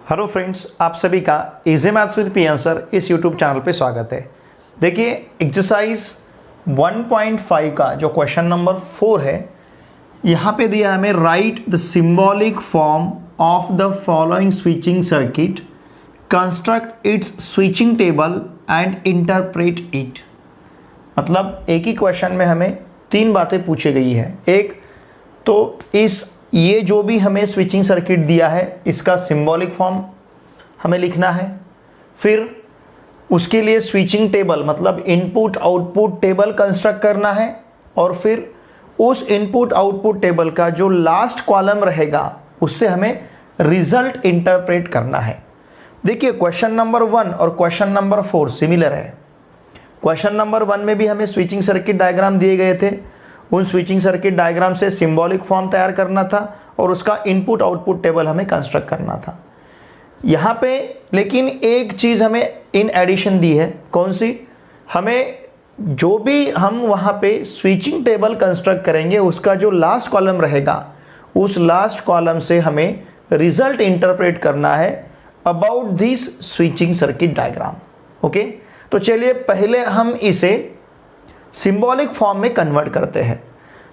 Hello friends, आप सभी का easy maths with P answer इस यूट्यूब चैनल पे स्वागत है। देखिए एक्सरसाइज 1.5 का जो क्वेश्चन नंबर 4 है, यहाँ पे दिया हमें right the symbolic form of the following switching circuit, construct it's switching table and interpret it. मतलब एक ही क्वेश्चन में हमें तीन बातें पूछी गई है। एक तो ये जो भी हमें स्विचिंग सर्किट दिया है इसका सिंबॉलिक फॉर्म हमें लिखना है, फिर उसके लिए स्विचिंग टेबल मतलब इनपुट आउटपुट टेबल कंस्ट्रक्ट करना है, और फिर उस इनपुट आउटपुट टेबल का जो लास्ट कॉलम रहेगा उससे हमें रिजल्ट इंटरप्रेट करना है। देखिए क्वेश्चन नंबर 1 और क्वेश्चन नंबर 4 सिमिलर है। क्वेश्चन नंबर 1 में भी हमें स्विचिंग सर्किट डायग्राम दिए गए थे, उन स्विचिंग सर्किट डायग्राम से सिंबॉलिक फॉर्म तैयार करना था और उसका इनपुट आउटपुट टेबल हमें कंस्ट्रक्ट करना था। यहाँ पे लेकिन एक चीज़ हमें इन एडिशन दी है। कौन सी? हमें जो भी हम वहाँ पे स्विचिंग टेबल कंस्ट्रक्ट करेंगे उसका जो लास्ट कॉलम रहेगा उस लास्ट कॉलम से हमें रिजल्ट इंटरप्रेट करना है about this switching circuit diagram. Okay, तो चलिए पहले हम इसे सिंबॉलिक फॉर्म में कन्वर्ट करते हैं।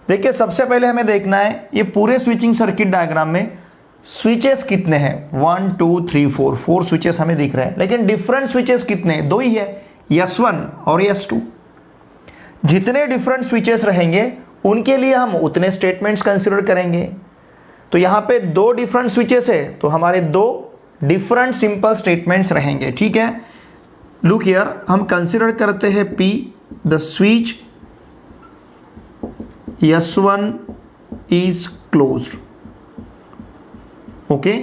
देखिए सबसे पहले हमें देखना है ये पूरे स्विचिंग सर्किट डायग्राम में स्विचेस कितने हैं। 1 2 3 4 स्विचेस हमें दिख रहे हैं, लेकिन डिफरेंट स्विचेस कितने हैं? 2 ही है, S1 और S2। जितने डिफरेंट स्विचेस रहेंगे उनके लिए हम उतने स्टेटमेंट्स कंसिडर करेंगे। तो यहाँ पे 2 डिफरेंट स्विचेस है तो हमारे 2 डिफरेंट सिंपल स्टेटमेंट्स रहेंगे। ठीक है, लुक हियर, हम कंसिडर करते हैं P the switch S1 is closed। Okay,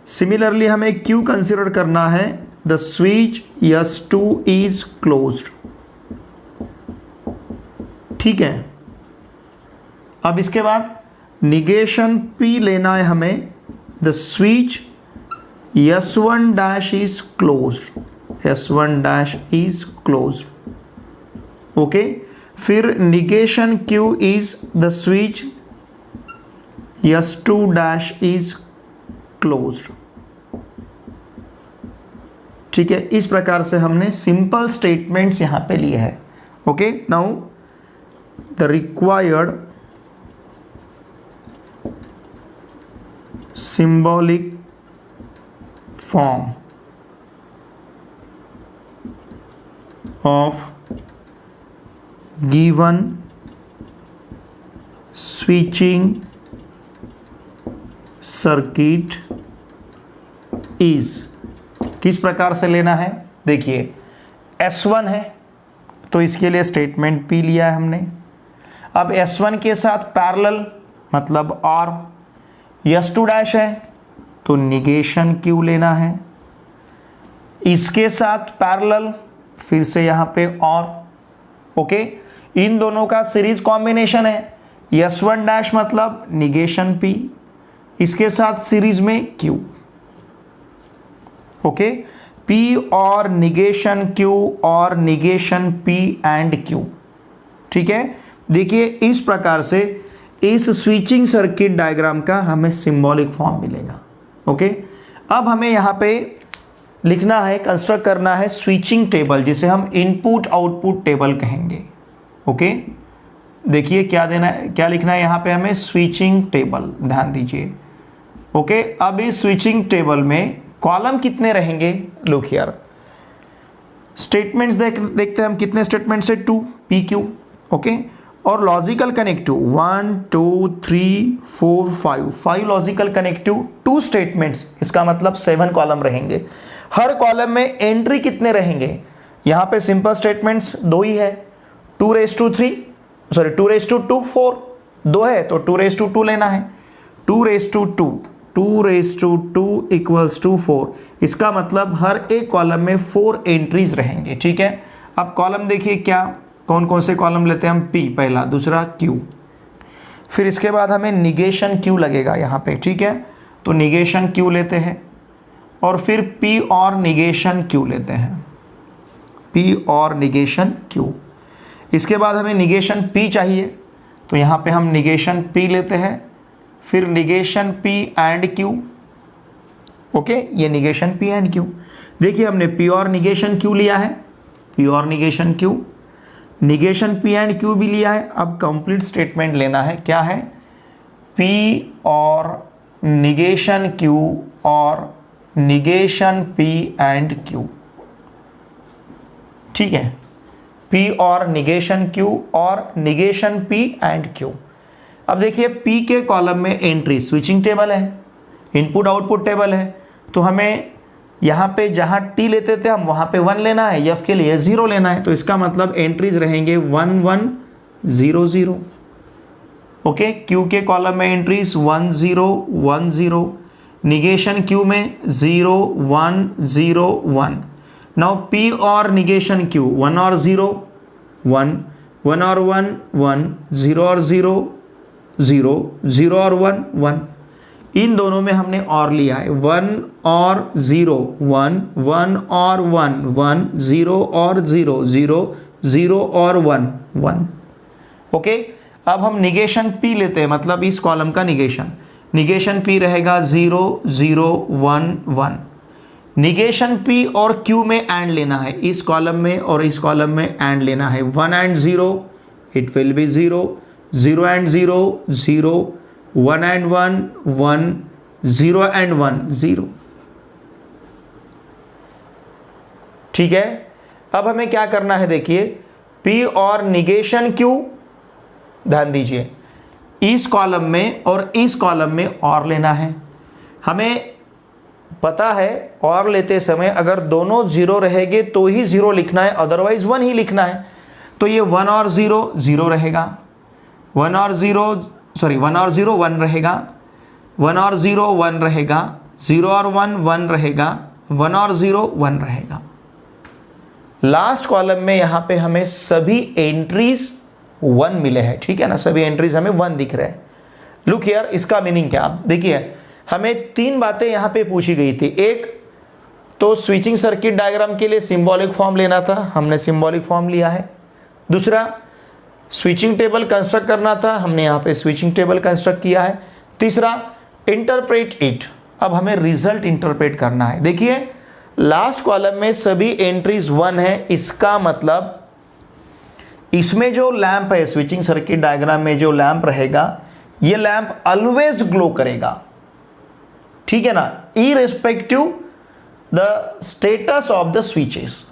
similarly हमें Q कंसिडर करना है the switch S2 is closed। ठीक है, अब इसके बाद निगेशन P लेना है हमें the switch S1 dash is closed। S1 dash is closed। Okay, फिर negation Q is the switch S2 dash is closed. ठीक है, इस प्रकार से हमने सिंपल स्टेटमेंट्स यहां पे लिए हैं। Okay, now the required symbolic form of given switching circuit is, किस प्रकार से लेना है? देखिए S1 है तो इसके लिए स्टेटमेंट P लिया है हमने। अब S1 के साथ पैरेलल मतलब और S2 डैश है तो निगेशन Q लेना है। इसके साथ पैरेलल फिर से यहां पे और। ओके, इन दोनों का सीरीज कॉम्बिनेशन है। S1 डैश मतलब निगेशन P, इसके साथ सीरीज में Q। ओके, P और निगेशन Q और निगेशन P एंड Q। ठीक है, देखिए इस प्रकार से इस स्विचिंग सर्किट डायग्राम का हमें सिंबॉलिक फॉर्म मिलेगा। ओके, अब हमें यहाँ पे लिखना है, कंस्ट्रक्ट करना है स्विचिंग टेबल जिसे हम इनपुट आउटपुट टेबल कहेंगे। ओके, देखिए क्या देना है, क्या लिखना है यहाँ पे हमें? स्विचिंग टेबल, ध्यान दीजिए। ओके, अब इस स्विचिंग टेबल में कॉलम कितने रहेंगे? लुक हियर, स्टेटमेंट्स देखते हैं हम कितने स्टेटमेंट्स है? 2 PQ। ओके, और logical connective 1 2 3 4 5 logical connective 2 statements, इसका मतलब 7 कॉलम रहेंगे। हर कॉलम में एंट्री कितने रहेंगे? यहाँ पे सिंपल स्टेटमेंट्स 2 ही है, 2 raised to 3 sorry 2 raised to 2 4, 2 है तो 2 raised to 2 लेना है। 2 raised to 2 इक्वल्स टू 4, इसका मतलब हर एक कॉलम में 4 एंट्रीज रहेंगे। ठीक है, अब कॉलम देखिए क्या कौन कौन से कॉलम लेते हैं हम? P पहला, दूसरा Q, फिर इसके बाद हमें निगेशन Q लगेगा यहाँ पे। ठीक है, तो निगेशन Q लेते हैं और फिर P और निगेशन Q लेते हैं, P और निगेशन Q। इसके बाद हमें निगेशन P चाहिए तो यहाँ पे हम निगेशन P लेते हैं, फिर negation P and Q, okay, ये निगेशन P एंड Q। देखिए हमने P और निगेशन Q लिया है, P और negation Q, negation P and Q भी लिया है। अब कंप्लीट स्टेटमेंट लेना है, क्या है, P और निगेशन Q और निगेशन P एंड Q, ठीक है, P और निगेशन Q और निगेशन P एंड Q। अब देखिए P के कॉलम में एंट्री स्विचिंग टेबल है, इनपुट आउटपुट टेबल है, तो हमें यहाँ पे जहाँ T लेते थे हम वहाँ पे 1 लेना है, F के लिए 0 लेना है, तो इसका मतलब एंट्रीज रहेंगे 1 1 0 0। ओके, Q के कॉलम में एंट्रीज 1 0 1 0, निगेशन Q में 0 1 0 1। नाउ P और निगेशन Q 1 और 0 1, 1 और 1 1, 0 और 0 0, 0 और 1 1। इन दोनों में हमने और लिया है, 1 और 0 1, 1 और 1 1, 0 और 0 0, 0 और 1 1। ओके, अब हम निगेशन P लेते हैं, मतलब इस कॉलम का निगेशन P रहेगा 0 0 1 1। निगेशन P और Q में एंड लेना है, इस कॉलम में और इस कॉलम में एंड लेना है, 1 and 0 it will be 0, 0 and 0 0, 1 and 1 1, 0 and 1 0। ठीक है, अब हमें क्या करना है, देखिए P और निगेशन Q, ध्यान दीजिए इस कॉलम में और इस कॉलम में और लेना है। हमें पता है और लेते समय अगर दोनों 0 रहेंगे तो ही 0 लिखना है, अदरवाइज 1 ही लिखना है। तो ये 1 और 0 0 रहेगा, 1 और 0 1 रहेगा, 1 और 0 1 रहेगा, 0 और 1 1 रहेगा, 1 और 0 1 रहेगा। लास्ट कॉलम में यहाँ पे हमें सभी एंट्रीज 1 मिले हैं, ठीक है ना, सभी एंट्रीज हमें 1 दिख रहे हैं। लुक हियर, इसका मीनिंग क्या, आप देखिए हमें 3 बातें यहाँ पे पूछी गई थी। एक तो स्विचिंग सर्किट डायग्राम के लिए सिंबॉलिक फॉर्म लेना था, हमने सिंबॉलिक फॉर्म लिया है। दूसरा स्विचिंग टेबल कंस्ट्रक्ट करना था, हमने यहाँ पे स्विचिंग टेबल कंस्ट्रक्ट किया है। तीसरा इंटरप्रेट इट, अब हमें रिजल्ट इंटरप्रेट करना है। देखिए लास्ट कॉलम में सभी एंट्रीज 1 है, इसका मतलब इसमें जो लैंप है, स्विचिंग सर्किट डायग्राम में जो लैंप रहेगा, ये लैंप ऑलवेज ग्लो करेगा, ठीक है ना, irrespective the status of the switches.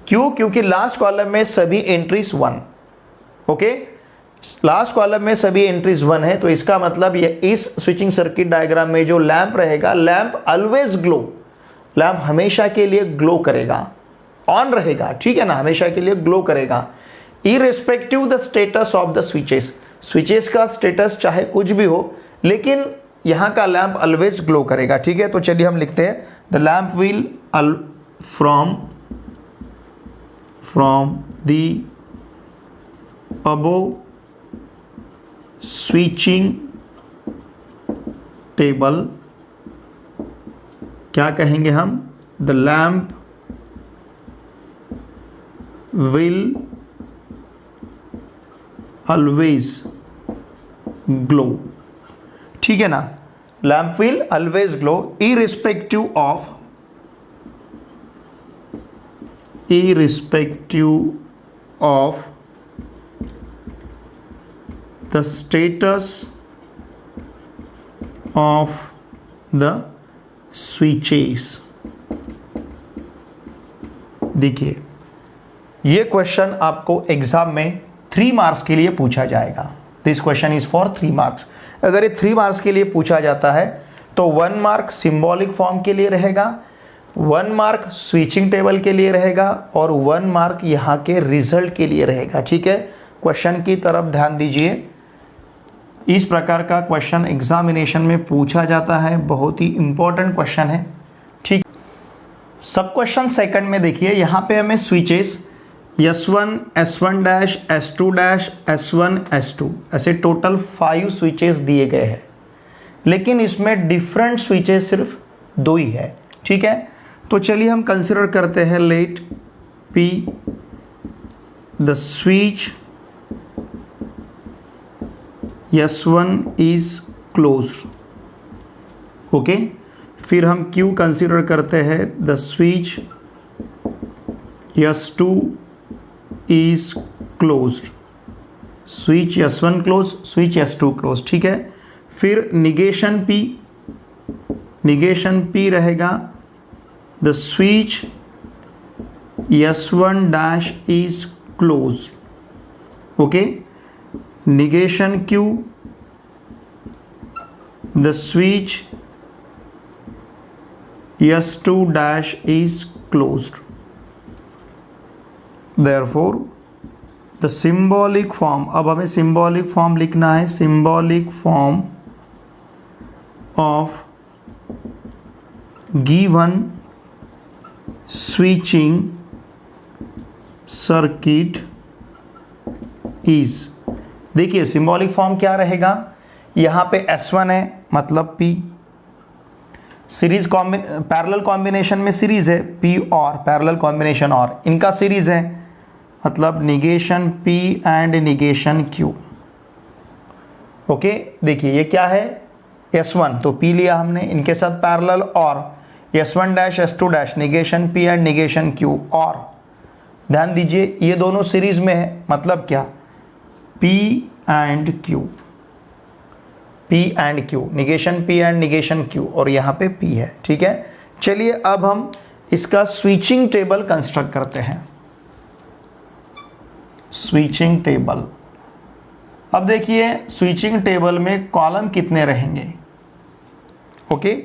क्यों, क्योंकि लास्ट कॉलम में सभी एंट्रीज 1, ओके, लास्ट कॉलम में सभी एंट्रीज 1 है, तो इसका मतलब ये इस स्विचिंग सर्किट डायग्राम में जो लैंप रहेगा, लैंप ऑलवेज ग्लो, लैंप हमेशा के लिए ग्लो करेगा, ऑन रहेगा, ठीक है ना, हमेशा के लिए ग्लो करेगा, irrespective the status of the switches. Switches का स्टेटस चाहे कुछ भी हो, लेकिन यहाँ का लैंप ऑलवेज ग्लो करेगा, ठीक है। तो चलिए हम लिखते हैं the lamp will from the above switching table, क्या कहेंगे हम, the lamp will always glow, ठीक है ना, lamp will always glow irrespective of the status of the switches. देखिए ये क्वेश्चन आपको एग्जाम में 3 मार्क्स के लिए पूछा जाएगा। This question is for 3 marks. अगर ये 3 मार्क्स के लिए पूछा जाता है तो 1 मार्क सिंबॉलिक फॉर्म के लिए रहेगा, 1 मार्क स्विचिंग टेबल के लिए रहेगा और 1 मार्क यहाँ के रिजल्ट के लिए रहेगा, ठीक है। क्वेश्चन की तरफ ध्यान दीजिए, इस प्रकार का क्वेश्चन एग्जामिनेशन में पूछा जाता है, बहुत ही इंपॉर्टेंट क्वेश्चन है, ठीक। सब क्वेश्चन सेकंड में देखिए, यहाँ पे हमें switches S1 S1 dash S2 dash S1 S2 ऐसे टोटल 5 स्विचेस दिए गए हैं, लेकिन इसमें डिफरेंट स्विचेस सिर्फ 2 ही है, ठीक है। तो चलिए हम कंसिडर करते हैं, let P the switch S1 is closed, okay. फिर हम Q कंसीडर करते हैं the switch S2 is closed, switch S1 close, switch S2 close, ठीक है। फिर निगेशन P रहेगा the switch S1 dash is closed, okay. Negation Q the switch S2 dash is closed. Therefore, the symbolic form, अब हमें symbolic form लिखना है, symbolic form of given switching circuit is, देखिए symbolic form क्या रहेगा, यहाँ पे S1 है मतलब P, सीरीज पैरेलल कॉम्बिनेशन में सीरीज है P और पैरेलल कॉम्बिनेशन और इनका सीरीज है मतलब negation P and negation Q, okay. देखिए ये क्या है S1 तो P लिया हमने, इनके साथ पैरेलल और S1 dash S2 dash negation P and negation Q, और ध्यान दीजिए ये दोनों सीरीज में है मतलब क्या P and Q, P and Q, negation P and negation Q, और यहाँ पे P है, ठीक है। चलिए अब हम इसका स्विचिंग टेबल कंस्ट्रक्ट करते हैं, स्विचिंग टेबल। अब देखिए स्विचिंग टेबल में कॉलम कितने रहेंगे, ओके।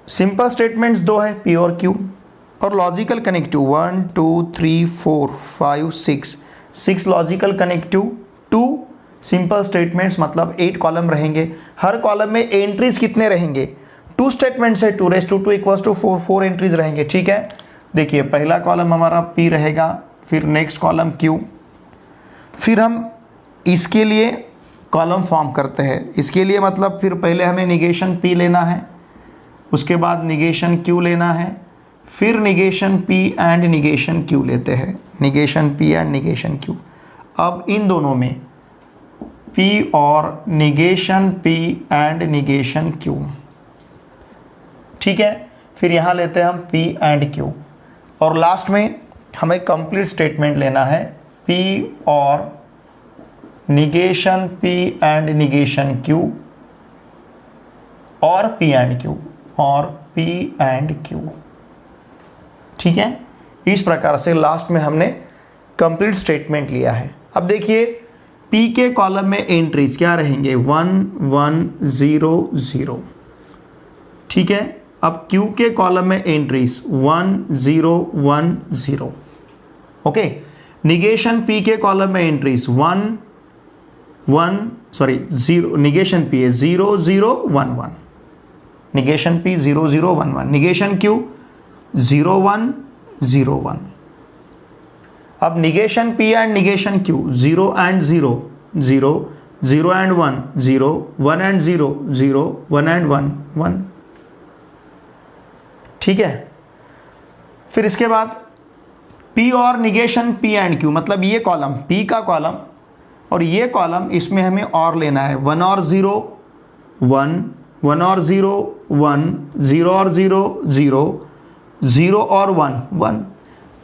सिंपल स्टेटमेंट्स दो है P और Q, और logical connective 1 2 3 4 5 6 logical connective, 2 simple statements मतलब 8 कॉलम रहेंगे। हर कॉलम में एंट्रीज कितने रहेंगे, 2 स्टेटमेंट्स है, 2 इक्वल्स टू 4 एंट्रीज रहेंगे, ठीक है। देखिए पहला कॉलम हमारा P रहेगा, फिर नेक्स्ट कॉलम Q, फिर हम इसके लिए कॉलम फॉर्म करते हैं। इसके लिए मतलब फिर पहले हमें निगेशन P लेना है, उसके बाद निगेशन Q लेना है, फिर negation P and negation Q लेते हैं, negation P and negation Q। अब इन दोनों में P और negation P and negation Q, ठीक है। फिर यहाँ लेते हैं हम P एंड Q, और लास्ट में हमें कंप्लीट स्टेटमेंट लेना है P और negation P and negation Q और P एंड Q और P एंड Q, ठीक है। इस प्रकार से लास्ट में हमने कंप्लीट स्टेटमेंट लिया है। अब देखिए P के कॉलम में एंट्रीज क्या रहेंगे 1 1 0 0, ठीक है। अब Q के कॉलम में एंट्रीज 1 0 1 0, ओके। निगेशन P के कॉलम में एंट्रीज 1 0, निगेशन P है 0 0 1 1, निगेशन P 0 0 1 1, निगेशन Q 0 1 0 1। अब negation P and negation Q 0 and 0 0 0 and 1 0 1 and 0 0 1 and 1 1, ठीक है। फिर इसके बाद P और निगेशन P एंड Q मतलब ये कॉलम P का कॉलम और ये कॉलम, इसमें हमें और लेना है 1 और 0 1 1 और 0 1 0 और 0 0 0 और 1 1,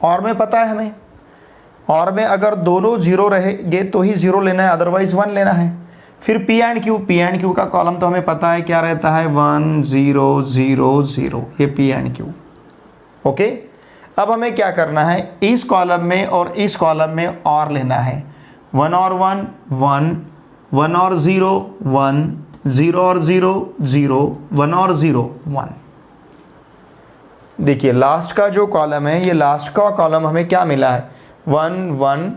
और में पता है हमें, और में अगर दोनों 0 रहेंगे तो ही 0 लेना है, अदरवाइज 1 लेना है। फिर P एंड Q का कॉलम तो हमें पता है क्या रहता है 1 0 0 0, ये P एंड Q, ओके। अब हमें क्या करना है, इस कॉलम में और इस कॉलम में और लेना है 1 और 1 1 1 और 0 1 0 और 0 0 1 और 0 1। देखिए लास्ट का जो कॉलम है, ये लास्ट का कॉलम हमें क्या मिला है 1 1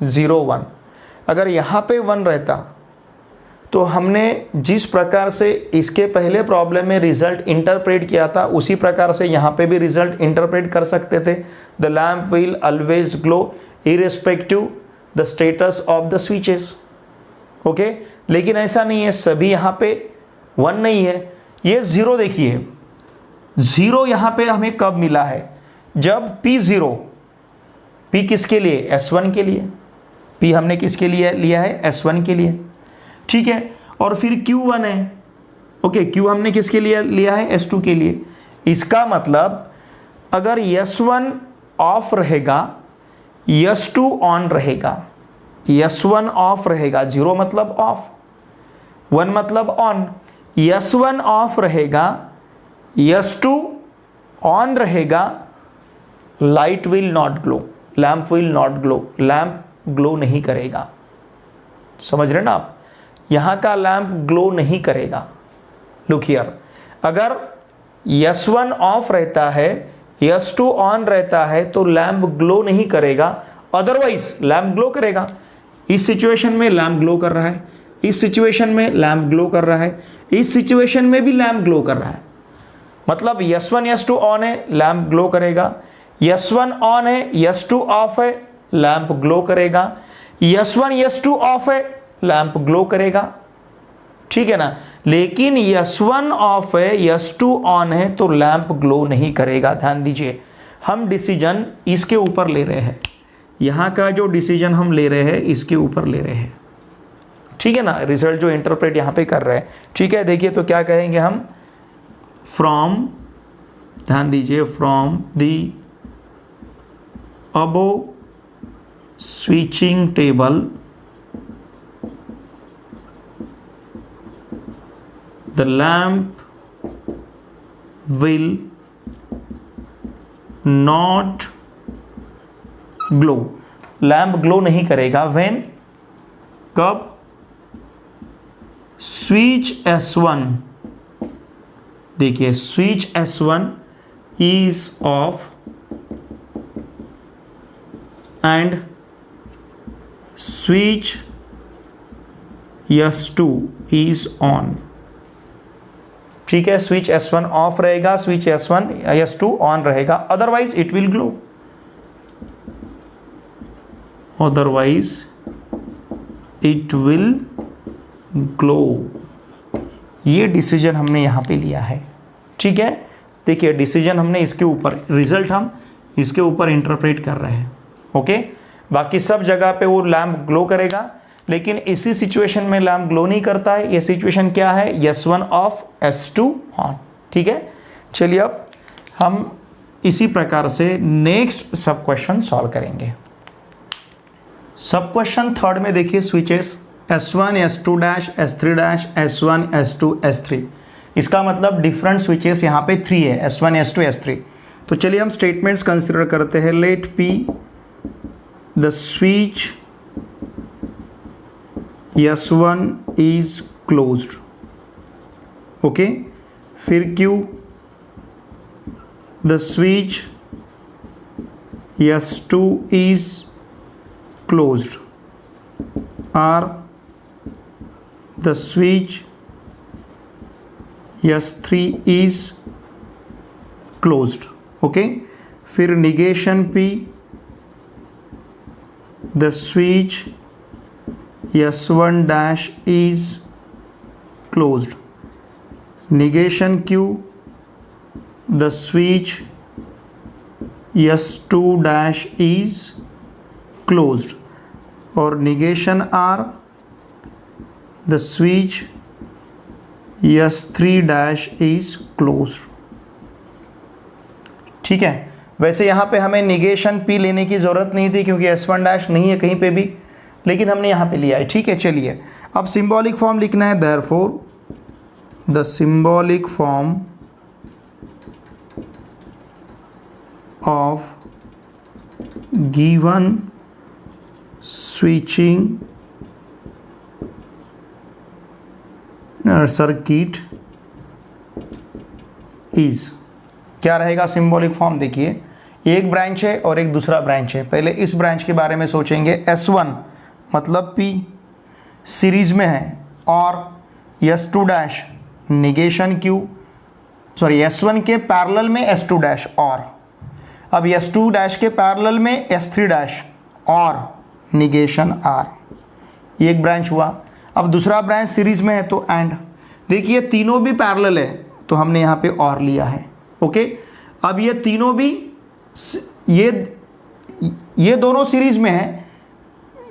0 1। अगर यहाँ पे 1 रहता तो हमने जिस प्रकार से इसके पहले प्रॉब्लम में रिजल्ट इंटरप्रेट किया था उसी प्रकार से यहाँ पे भी रिजल्ट इंटरप्रेट कर सकते थे। The lamp will always glow irrespective the status of the switches, okay. लेकिन ऐसा नहीं है, सभी यहाँ पे 1 नहीं है, ये 0। देखिए 0 यहाँ पे हमें कब मिला है, जब P0, P किसके लिए S1 के लिए, P हमने किसके लिए लिया है S1 के लिए, ठीक है। और फिर Q1 है, ओके, क्यू हमने किसके लिए लिया है, S2 के लिए। इसका मतलब अगर S1 ऑफ रहेगा, S2 ऑन रहेगा। S1 ऑफ रहेगा, 0 मतलब ऑफ, 1 मतलब ऑन। S1 ऑफ रहेगा, S2 ऑन रहेगा, light will not glow, lamp will not glow, lamp glow नहीं करेगा। समझ रहे ना आप, यहां का लैंप ग्लो नहीं करेगा। लुक हियर, अगर S1 ऑफ रहता है, S2 ऑन रहता है तो लैंप ग्लो नहीं करेगा, अदरवाइज लैंप ग्लो करेगा। इस सिचुएशन में लैंप ग्लो कर रहा है, इस सिचुएशन में लैंप ग्लो कर रहा है, इस सिचुएशन में भी लैंप ग्लो कर रहा है। मतलब S1 S2 ऑन है, लैंप ग्लो करेगा। S1 ऑन है, S2 ऑफ है, लैंप ग्लो करेगा। S1 S2 ऑफ है, लैंप ग्लो करेगा। ठीक है ना, लेकिन S1 ऑफ है, S2 ऑन है तो लैंप ग्लो नहीं करेगा। ध्यान दीजिए, हम डिसीजन इसके ऊपर ले रहे हैं, यहां का जो डिसीजन हम ले रहे हैं इसके ऊपर ले रहे हैं। ठीक है ना, रिजल्ट जो इंटरप्रेट यहां पे कर रहे हैं। ठीक है, देखिए तो क्या कहेंगे हम, फ्रॉम, ध्यान दीजिए, from the above switching table the lamp will not glow, lamp glow नहीं करेगा। when, कब, स्विच S1, देखिए switch S1 is off and switch S2 is on। ठीक है, स्विच S1 ऑफ रहेगा, स्विच S2 ऑन रहेगा, otherwise it will glow, otherwise it will glow. ये decision हमने यहां पे लिया है। ठीक है, देखिए डिसीजन हमने इसके ऊपर, रिजल्ट हम इसके ऊपर इंटरप्रेट कर रहे हैं। ओके, बाकी सब जगह पे वो लैंप ग्लो करेगा, लेकिन इसी सिचुएशन में लैंप ग्लो नहीं करता है। ये सिचुएशन क्या है, S1 ऑफ, S2 ऑन। ठीक है, चलिए अब हम इसी प्रकार से नेक्स्ट सब क्वेश्चन सॉल्व करेंगे। सब क्वेश्चन थर्ड में देखिए, switches S1 S2 dash S3 dash S1 S2 S3, इसका मतलब डिफरेंट स्विचेस यहाँ पे 3 है, S1 S2 S3। तो चलिए हम स्टेटमेंट्स कंसिडर करते हैं। Let P the switch S1 is closed, okay. फिर Q the switch S2 is closed, R the switch S3 is closed, okay. फिर negation P the switch S1 dash is closed, negation Q the switch S2 dash is closed, और negation R the switch S3 dash is closed। ठीक है, वैसे यहाँ पे हमें negation P लेने की ज़रूरत नहीं थी क्योंकि S1 dash नहीं है कहीं पे भी, लेकिन हमने यहाँ पे लिया है। ठीक है, चलिए अब सिंबॉलिक फॉर्म लिखना है। Therefore the symbolic form of given switching circuit is, क्या रहेगा सिंबॉलिक फॉर्म, देखिए एक ब्रांच है और एक दूसरा ब्रांच है। पहले इस ब्रांच के बारे में सोचेंगे। S1 मतलब P सीरीज में है, और S2 dash negation Q, sorry S1 के पैरेलल में S2 डैश, और अब S2 डैश के पैरेलल में S3 डैश और निगेशन R। ये एक ब्रांच हुआ। अब दूसरा ब्रांच सीरीज में है तो एंड, देखिए तीनों भी पैरेलल है तो हमने यहाँ पे और लिया है। ओके, अब ये तीनों भी, ये दोनों सीरीज में है,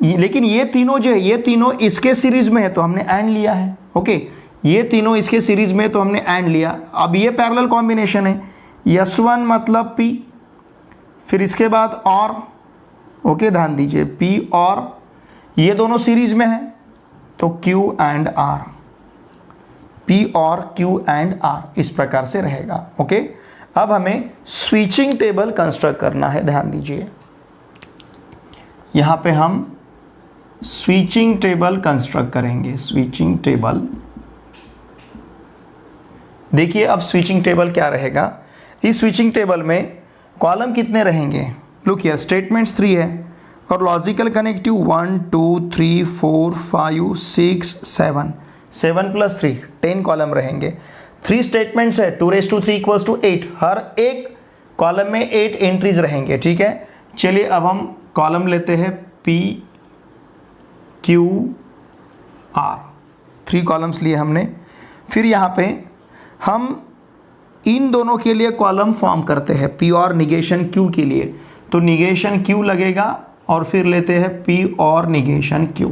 लेकिन ये तीनों जो है ये तीनों इसके सीरीज में है तो हमने एंड लिया है। ओके, ये तीनों इसके सीरीज में तो हमने एंड लिया। अब ये पैरेलल कॉम्बिनेशन है, S1 मतलब P, फिर इसके बाद और, ओके ध्यान दीजिए P और, ये दोनों सीरीज में है तो Q एंड R, P और Q एंड R इस प्रकार से रहेगा। ओके, अब हमें स्विचिंग टेबल कंस्ट्रक्ट करना है। ध्यान दीजिए यहां पे हम स्विचिंग टेबल कंस्ट्रक्ट करेंगे। स्विचिंग टेबल, देखिए अब स्विचिंग टेबल क्या रहेगा। इस स्विचिंग टेबल में कॉलम कितने रहेंगे, लुक हियर, स्टेटमेंट्स 3 है और लॉजिकल कनेक्टिव 1 2 3 4 5 6 7, 7 + 3 10 कॉलम रहेंगे। 3 स्टेटमेंट्स है, 2⁻³ = 8, हर एक कॉलम में 8 एंट्रीज रहेंगे। ठीक है, चलिए अब हम कॉलम लेते हैं P Q R, 3 कॉलम्स लिए हमने। फिर यहाँ पे हम इन दोनों के लिए कॉलम फॉर्म करते हैं, P और निगेशन Q के लिए, तो निगेशन Q लगेगा और फिर लेते हैं P और निगेशन Q।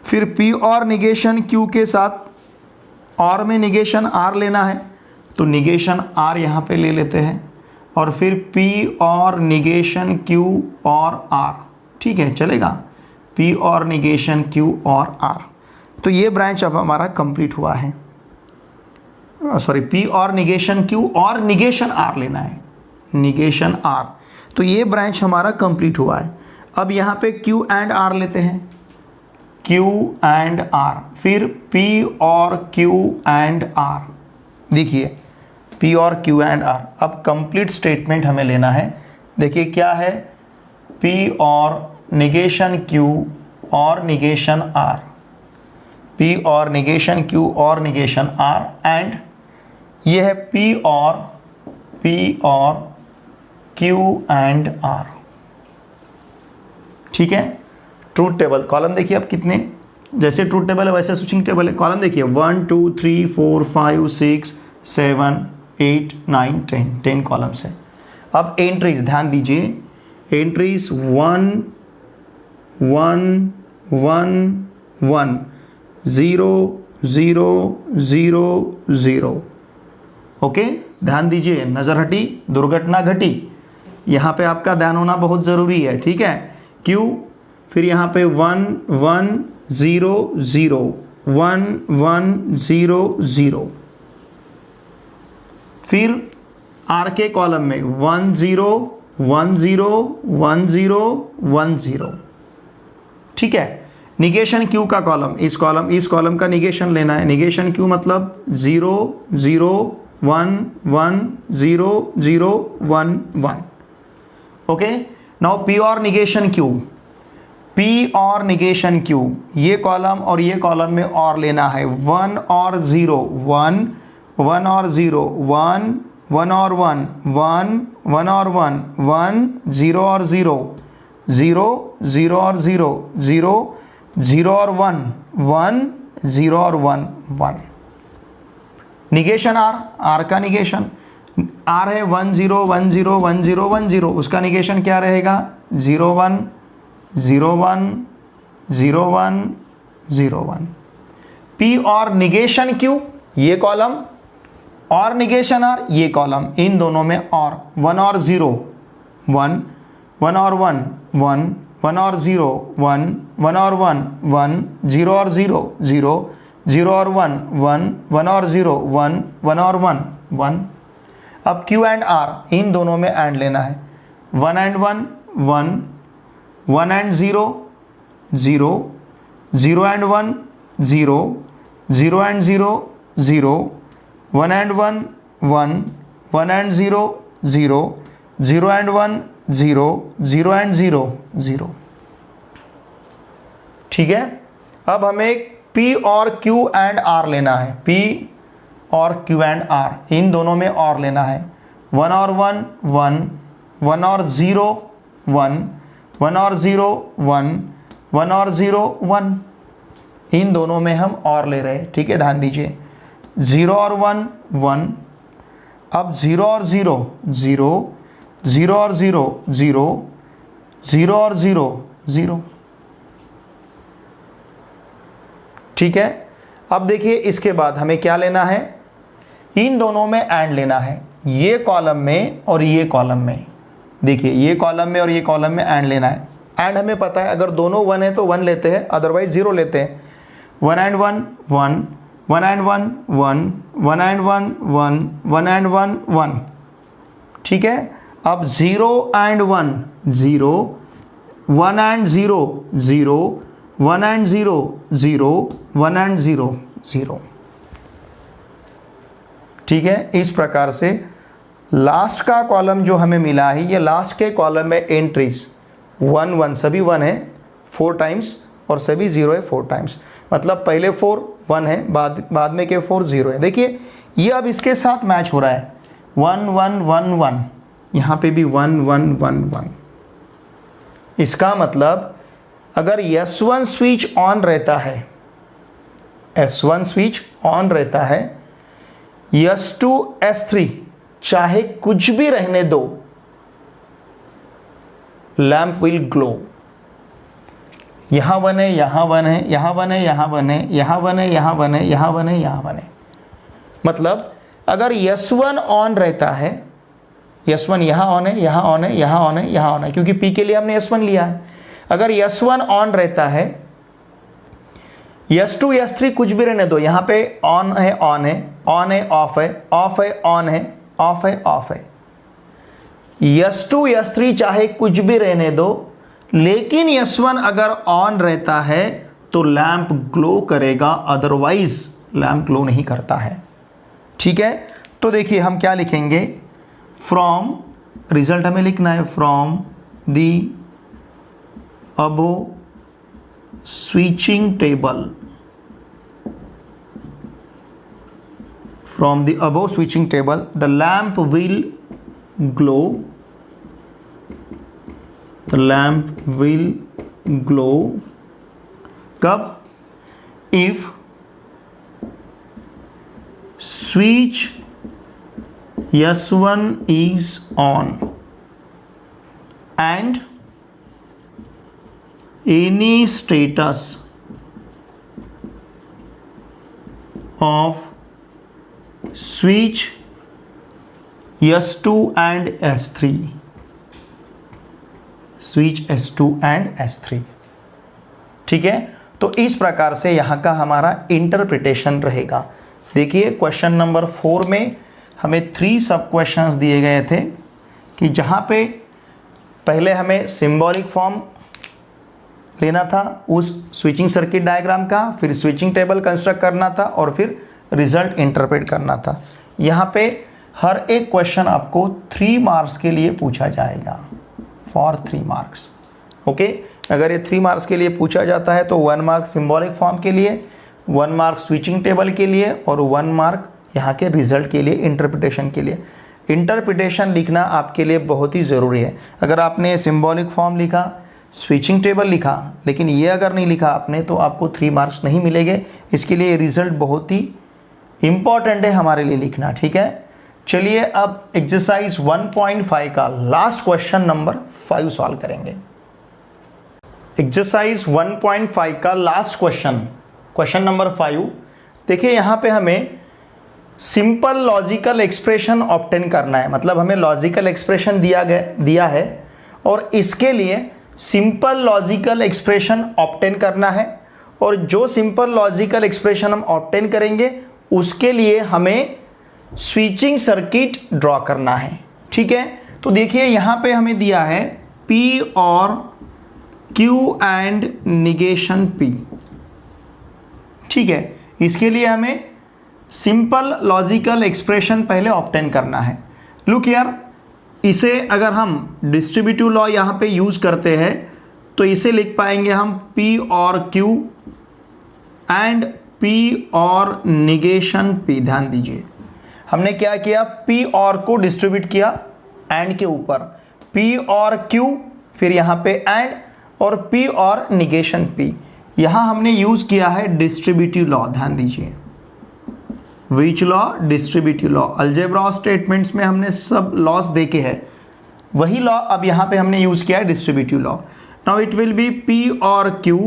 फिर P और निगेशन Q के साथ और में निगेशन R लेना है तो निगेशन R यहाँ पे ले लेते हैं और फिर P और निगेशन Q और R। ठीक है, चलेगा, P और निगेशन Q और R। तो ये ब्रांच अब हमारा कंप्लीट हुआ है। सॉरी, P और निगेशन Q और निगेशन R लेना है, निगेशन R, तो ये ब्रांच हमारा कंप्लीट हुआ है। अब यहाँ पे Q एंड R लेते हैं, Q एंड R, फिर P और Q एंड R। देखिए P और Q एंड R। अब कंप्लीट स्टेटमेंट हमें लेना है। देखिए क्या है, P और निगेशन Q और निगेशन R, P और निगेशन Q और निगेशन R एंड ये है P और Q एंड R। ठीक है, ट्रूथ टेबल कॉलम देखिए अब कितने, जैसे ट्रूथ टेबल है वैसे स्विचिंग टेबल है। कॉलम देखिए 1 2 3 4 5 6 7 8 9 10, 10 कॉलम्स है। अब एंट्रीज ध्यान दीजिए, एंट्रीज 1 1 1 1 0 0 0 0। ओके, ध्यान दीजिए, नज़र हटी दुर्घटना घटी, यहाँ पे आपका ध्यान होना बहुत ज़रूरी है। ठीक है, क्यों, फिर यहाँ पे 1 1 0 0 1 1 0 0, फिर R के कॉलम में 1 0 1 0 1 0 1 0। ठीक है, निगेशन Q का कॉलम, इस कॉलम का निगेशन लेना है। निगेशन Q मतलब 0 0 1 1 0 0 1 1। ओके, नाउ P और निगेशन Q, P और निगेशन Q, ये कॉलम और ये कॉलम में और लेना है 1 और 0 1 1 और 0 1 1 और 1 1 1 और 1 1 0 और 0 0 0 और 0 0 0 और 1 1 0 और 1 1। निगेशन R का निगेशन R है 1 0 1 0 1 0 1 0, उसका निगेशन क्या रहेगा 0 1 0 1 0 1 0 1। P और निगेशन Q, ये कॉलम, और निगेशन R, ये कॉलम, इन दोनों में और 1 और 0 1 1 और 1 1 1 और 0 1 1 और 1 1 0 और 0 0 0 और 1 1 1 और 0 1 1 और 1 1। अब Q एंड R, इन दोनों में एंड लेना है, 1 and 1 1 1 and 0 0 0 and 1 0 0 and 0 0 1 and 1 1 1 and 0 0 0 and 1 0 0 and 0 0। ठीक है, अब हमें P और Q एंड R लेना है, P और Q एंड R, इन दोनों में और लेना है, 1 और 1 1 1 और 0 1 1 और 0 1 1 और 0 1, इन दोनों में हम और ले रहे हैं। ठीक है, ध्यान दीजिए, 0 और 1 1, अब 0 और 0 0 0 और 0 0 0 और 0 0। ठीक है, अब देखिए इसके बाद हमें क्या लेना है, इन दोनों में एंड लेना है, ये कॉलम में और ये कॉलम में। देखिए ये कॉलम में और ये कॉलम में एंड लेना है। एंड हमें पता है अगर दोनों 1 है तो 1 लेते हैं, अदरवाइज 0 लेते हैं। 1 and 1 1, 1 and 1 1, 1 and 1 1, 1 and 1 1, ठीक है। अब 0 and 1 0, 1 and 0 0, 1 and 0 0, 1 and 0 0, ठीक है। इस प्रकार से लास्ट का कॉलम जो हमें मिला है, ये लास्ट के कॉलम में एंट्रीज 1 1 सभी 1 है 4 टाइम्स और सभी 0 है 4 टाइम्स, मतलब पहले 4 1 है, बाद में के 4 0 है। देखिए ये अब इसके साथ मैच हो रहा है 1 1 1 1, यहाँ पे भी 1 1 1 1। इसका मतलब अगर S1 स्विच ऑन रहता है, S1 स्विच ऑन रहता है, S2 S3 चाहे कुछ भी रहने दो, लैंप विल ग्लो। यहां 1 है, यहां 1 है, यहां 1 है, यहां 1 है, यहां 1 है, यहां 1 है, यहां 1 है, यहां 1 है। मतलब अगर S1 ऑन रहता है, S1 यहां ऑन है, यहां ऑन है, यहां ऑन है, यहां ऑन है, क्योंकि P के लिए हमने S1 लिया है। अगर S1 ऑन रहता है, S2 S3 कुछ भी रहने दो, यहां पे ऑन है, ऑन है, ऑन है, ऑफ है, ऑफ है, ऑन है, ऑफ है, ऑफ है। S2 S3 चाहे कुछ भी रहने दो, लेकिन S1 अगर ऑन रहता है तो लैंप ग्लो करेगा, अदरवाइज लैंप ग्लो नहीं करता है, ठीक है। तो देखिए हम क्या लिखेंगे, फ्रॉम, रिजल्ट हमें लिखना है from the above switching table, from the above switching table the lamp will glow, the lamp will glow कब, if switch S1 is on and any status of switch S2 and S3, switch S2 and S3, ठीक है। तो इस प्रकार से यहाँ का हमारा इंटरप्रिटेशन रहेगा। देखिए क्वेश्चन नंबर 4 में हमें 3 सब क्वेश्चंस दिए गए थे कि जहाँ पे पहले हमें सिंबॉलिक फॉर्म लेना था उस स्विचिंग सर्किट डायग्राम का, फिर स्विचिंग टेबल कंस्ट्रक्ट करना था और फिर रिजल्ट इंटरप्रेट करना था। यहाँ पे हर एक क्वेश्चन आपको 3 मार्क्स के लिए पूछा जाएगा, फॉर 3 मार्क्स, ओके। अगर ये 3 मार्क्स के लिए पूछा जाता है तो 1 मार्क सिंबॉलिक फॉर्म के लिए, 1 मार्क स्विचिंग टेबल के लिए और 1 मार्क यहाँ के रिजल्ट के लिए, इंटरप्रिटेशन के लिए। इंटरप्रिटेशन लिखना आपके लिए बहुत ही ज़रूरी है। अगर आपने सिंबॉलिक फॉर्म लिखा, स्विचिंग टेबल लिखा, लेकिन ये अगर नहीं लिखा आपने तो आपको 3 मार्क्स नहीं मिलेंगे। इसके लिए रिजल्ट बहुत ही इंपॉर्टेंट है हमारे लिए लिखना, ठीक है। चलिए अब एक्सरसाइज 1.5 का लास्ट क्वेश्चन नंबर 5 सॉल्व करेंगे। एक्सरसाइज 1.5 का लास्ट क्वेश्चन, क्वेश्चन नंबर 5। देखिए यहाँ पे हमें सिंपल लॉजिकल एक्सप्रेशन ऑब्टेन करना है, मतलब हमें लॉजिकल एक्सप्रेशन दिया है और इसके लिए सिंपल लॉजिकल एक्सप्रेशन ऑब्टेन करना है। और जो सिंपल लॉजिकल एक्सप्रेशन हम ऑब्टेन करेंगे उसके लिए हमें स्विचिंग सर्किट ड्रॉ करना है, ठीक है। तो देखिए यहाँ पे हमें दिया है P और Q एंड निगेशन P, ठीक है। इसके लिए हमें सिंपल लॉजिकल एक्सप्रेशन पहले ऑब्टेन करना है। लुक हियर, इसे अगर हम डिस्ट्रीब्यूटिव लॉ यहाँ पे यूज करते हैं तो इसे लिख पाएंगे हम P और Q एंड P और निगेशन P। ध्यान दीजिए हमने क्या किया, P और को डिस्ट्रीब्यूट किया एंड के ऊपर, P और Q, फिर यहाँ पे एंड और P और निगेशन P। यहाँ हमने यूज किया है डिस्ट्रीब्यूटिव लॉ। ध्यान दीजिए विच लॉ, डिस्ट्रीब्यूटिव लॉ। अलजेब्रा और स्टेटमेंट्स में हमने सब लॉस देखे हैं, वही लॉ अब यहाँ पे हमने यूज किया है distributive law. Now it will be P और Q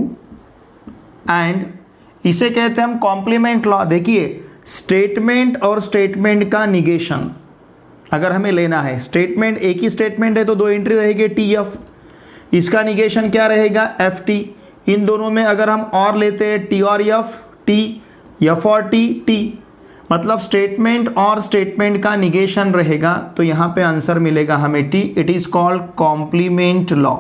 एंड इसे कहते हैं हम कॉम्प्लीमेंट लॉ। देखिए स्टेटमेंट और स्टेटमेंट का निगेशन अगर हमें लेना है, स्टेटमेंट एक ही स्टेटमेंट है तो दो एंट्री रहेगी टी एफ, इसका निगेशन क्या रहेगा एफ टी। इन दोनों में अगर हम और लेते हैं टी और एफ, टी, एफ और टी, टी, मतलब स्टेटमेंट और स्टेटमेंट का निगेशन रहेगा तो यहां पे आंसर मिलेगा हमें T. It is called complement law,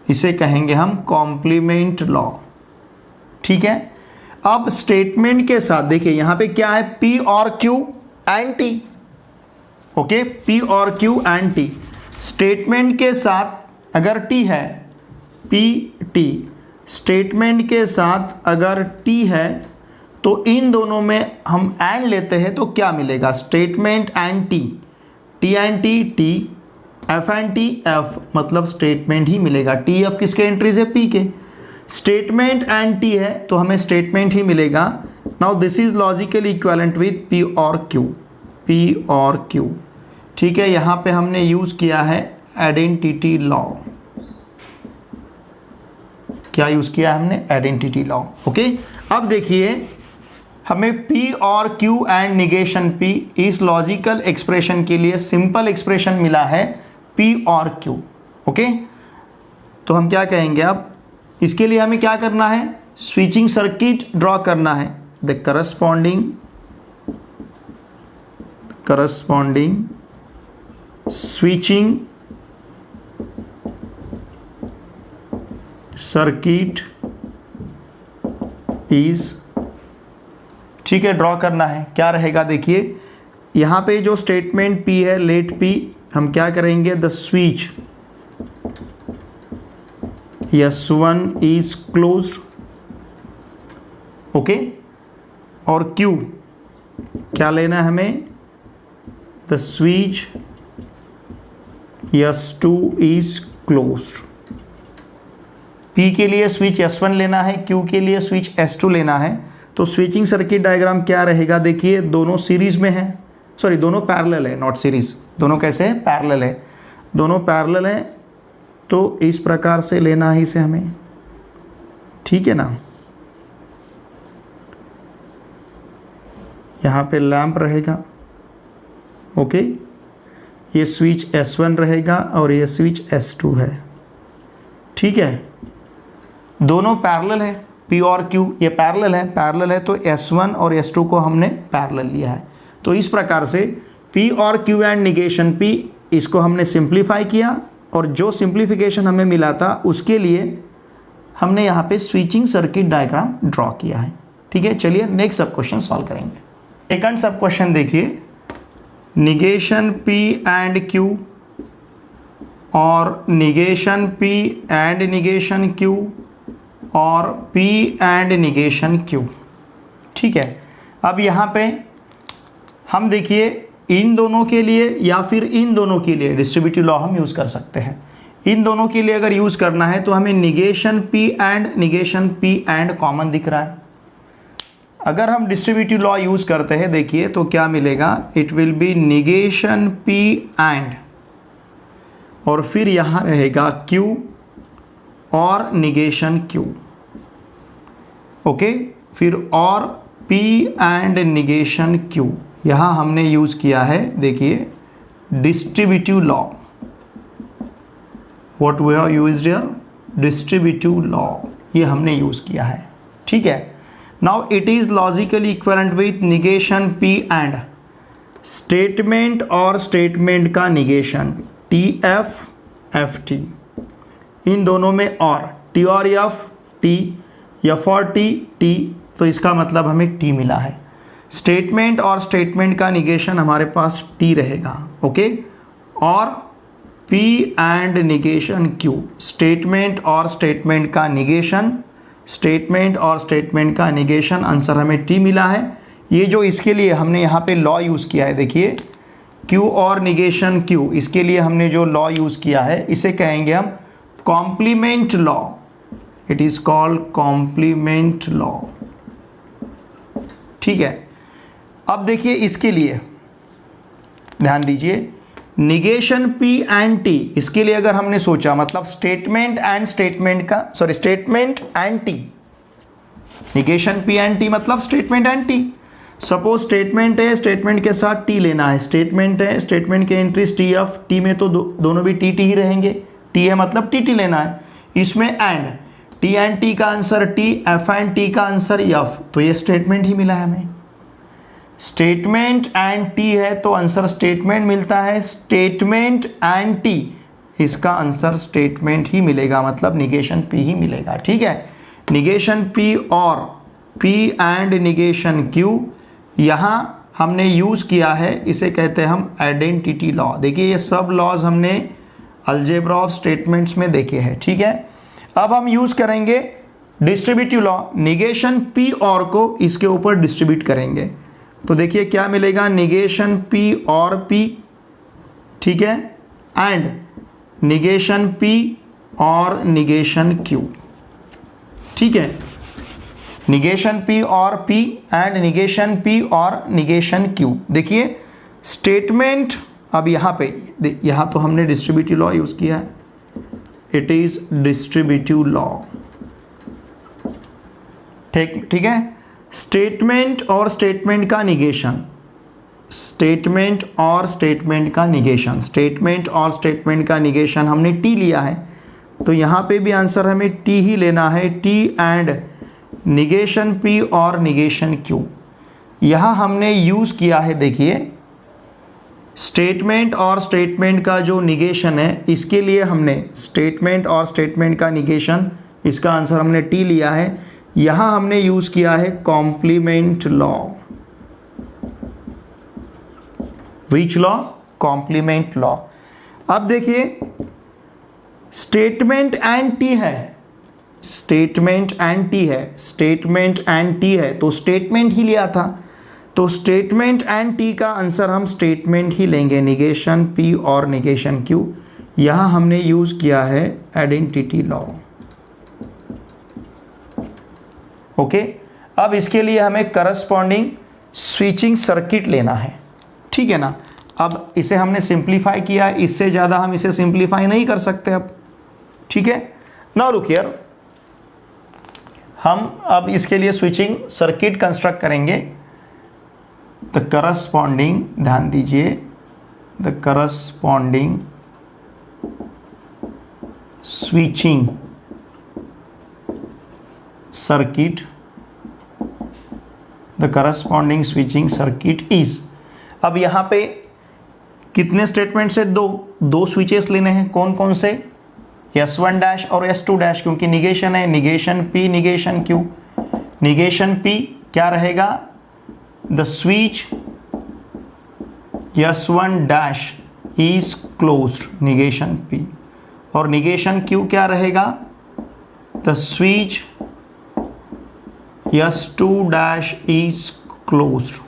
इसे कहेंगे हम कॉम्प्लीमेंट लॉ। ठीक है, अब स्टेटमेंट के साथ देखिए यहां पे क्या है, पी और Q and T. Okay, P और क्यू एंड टी। स्टेटमेंट के साथ अगर टी है, पी टी, स्टेटमेंट के साथ अगर टी है तो इन दोनों में हम एंड लेते हैं तो क्या मिलेगा, statement and T, T and T, T, F and T, F, मतलब स्टेटमेंट ही मिलेगा। टी एफ किसके एंट्रीज है, पी के। स्टेटमेंट एंड टी है तो हमें स्टेटमेंट ही मिलेगा। Now this is logically equivalent with P और क्यू, पी और क्यू। ठीक है, यहां पे हमने यूज किया है आइडेंटिटी लॉ। क्या यूज किया हमने, आइडेंटिटी लॉ। ओके, अब देखिए हमें P और Q एंड निगेशन P, इस लॉजिकल एक्सप्रेशन के लिए सिंपल एक्सप्रेशन मिला है P और Q। ओके, तो हम क्या कहेंगे, अब इसके लिए हमें क्या करना है, स्विचिंग सर्किट ड्रॉ करना है। The corresponding switching circuit is, ठीक है, ड्रॉ करना है। क्या रहेगा, देखिए यहाँ पे जो स्टेटमेंट P है, लेट P, हम क्या करेंगे, the switch S1 is closed. Okay, और Q क्या लेना है हमें, the switch S2 is closed. P के लिए स्विच S1 लेना है, Q के लिए स्विच S2 लेना है। तो स्विचिंग सर्किट डायग्राम क्या रहेगा, देखिए दोनों सीरीज में है, सॉरी दोनों पैरेलल है, नॉट सीरीज। दोनों कैसे है, पैरेलल है, दोनों पैरेलल है। तो इस प्रकार से लेना है इसे हमें, ठीक है ना। यहाँ पे लैंप रहेगा, ओके, ये स्विच S1 रहेगा और ये स्विच S2 है। ठीक है, दोनों पैरेलल है, P और Q ये पैरेलल है तो S1 और S2 को हमने पैरेलल लिया है। तो इस प्रकार से P और Q एंड निगेशन P, इसको हमने सिंप्लीफाई किया और जो सिंप्लीफिकेशन हमें मिला था उसके लिए हमने यहाँ पे स्विचिंग सर्किट डायग्राम ड्रॉ किया है। ठीक है, चलिए नेक्स्ट सब क्वेश्चन सॉल्व करेंगे। सेकंड सब क्वेश्चन देखिए, निगेशन P एंड Q और negation P and negation Q और P एंड निगेशन Q। ठीक है, अब यहाँ पे हम देखिए इन दोनों के लिए या फिर इन दोनों के लिए डिस्ट्रीब्यूटिव लॉ हम यूज़ कर सकते हैं। इन दोनों के लिए अगर यूज़ करना है तो हमें निगेशन P एंड कॉमन दिख रहा है। अगर हम डिस्ट्रीब्यूटिव लॉ यूज़ करते हैं, देखिए तो क्या मिलेगा, it will be negation P and, और फिर यहाँ रहेगा Q और निगेशन Q। ओके, फिर और P एंड निगेशन Q। यहाँ हमने यूज़ किया है, देखिए distributive law. What we have used here, distributive law, ये हमने यूज़ किया है। ठीक है, now it is logically equivalent with negation P and statement और स्टेटमेंट का निगेशन TF FT। इन दोनों में और T और F और T, तो इसका मतलब हमें T मिला है। स्टेटमेंट और स्टेटमेंट का निगेशन हमारे पास T रहेगा। ओके, और P and negation Q, statement और स्टेटमेंट का निगेशन, आंसर हमें T मिला है। ये जो इसके लिए हमने यहाँ पे लॉ यूज़ किया है, देखिए Q और निगेशन Q, इसके लिए हमने जो लॉ यूज़ किया है इसे कहेंगे हम complement law. It is called complement law. ठीक है, अब देखिए इसके लिए ध्यान दीजिए, निगेशन P एंड T, इसके लिए अगर हमने सोचा, मतलब statement and T, negation P and T मतलब statement and T. Suppose statement है, स्टेटमेंट के साथ टी लेना है, स्टेटमेंट है, स्टेटमेंट के एंट्रीज टी एफ, टी में तो दोनों भी टी टी ही रहेंगे, टी है मतलब टी टी लेना है। इसमें एंड टी एंड टी का answer T, F and T का आंसर एफ, तो ये स्टेटमेंट ही मिला है हमें। स्टेटमेंट एंड टी है तो आंसर स्टेटमेंट मिलता है, स्टेटमेंट एंड टी, इसका आंसर स्टेटमेंट ही मिलेगा, मतलब निगेशन पी ही मिलेगा। ठीक है, निगेशन पी और पी एंड निगेशन क्यू यहाँ हमने यूज़ किया है, इसे कहते हैं हम आइडेंटिटी लॉ। देखिए ये सब लॉज हमने अलजेब्रा ऑफ स्टेटमेंट्स में देखे हैं। ठीक है, अब हम यूज़ करेंगे डिस्ट्रीब्यूटिव लॉ, निगेशन पी और को इसके ऊपर डिस्ट्रीब्यूट करेंगे। तो देखिए क्या मिलेगा, निगेशन पी और पी, ठीक है, एंड निगेशन पी और निगेशन क्यू। ठीक है, निगेशन पी और पी एंड निगेशन पी और निगेशन क्यू। देखिए स्टेटमेंट, अब यहाँ पे यहाँ तो हमने डिस्ट्रीब्यूटिव लॉ यूज़ किया है, इट इज़ डिस्ट्रीब्यूटिव लॉ। ठीक है, स्टेटमेंट और स्टेटमेंट का निगेशन, स्टेटमेंट और स्टेटमेंट का निगेशन, स्टेटमेंट और स्टेटमेंट का निगेशन हमने टी लिया है, तो यहाँ पे भी आंसर हमें टी ही लेना है, टी एंड निगेशन पी और निगेशन क्यू। यहाँ हमने यूज़ किया है, देखिए स्टेटमेंट और स्टेटमेंट का जो निगेशन है, इसके लिए हमने स्टेटमेंट और स्टेटमेंट का निगेशन, इसका आंसर हमने टी लिया है। यहाँ हमने यूज़ किया है complement law. Which law? Complement law. अब देखिए स्टेटमेंट एंड टी है, स्टेटमेंट एंड टी है, स्टेटमेंट एंड टी है, तो स्टेटमेंट ही लिया था, तो स्टेटमेंट एंड टी का आंसर हम स्टेटमेंट ही लेंगे, निगेशन पी और निगेशन क्यू। यहाँ हमने यूज़ किया है आइडेंटिटी लॉ। ओके, अब इसके लिए हमें करस्पॉन्डिंग स्विचिंग सर्किट लेना है। ठीक है ना, अब इसे हमने सिंप्लीफाई किया, इससे ज़्यादा हम इसे सिंप्लीफाई नहीं कर सकते अब। ठीक है, नाउ लुक हियर, हम अब इसके लिए स्विचिंग सर्किट कंस्ट्रक्ट करेंगे। द करस्पॉन्डिंग, ध्यान दीजिए, the corresponding switching circuit, the corresponding switching circuit is, अब यहाँ पे कितने स्टेटमेंट्स है? दो स्विचेस लेने हैं। कौन कौन से? S1 डैश और S2 डैश, क्योंकि निगेशन है, negation P negation Q। Negation P क्या रहेगा? The switch S1 dash is closed, negation P, और निगेशन Q क्या रहेगा? The switch S2 dash is closed.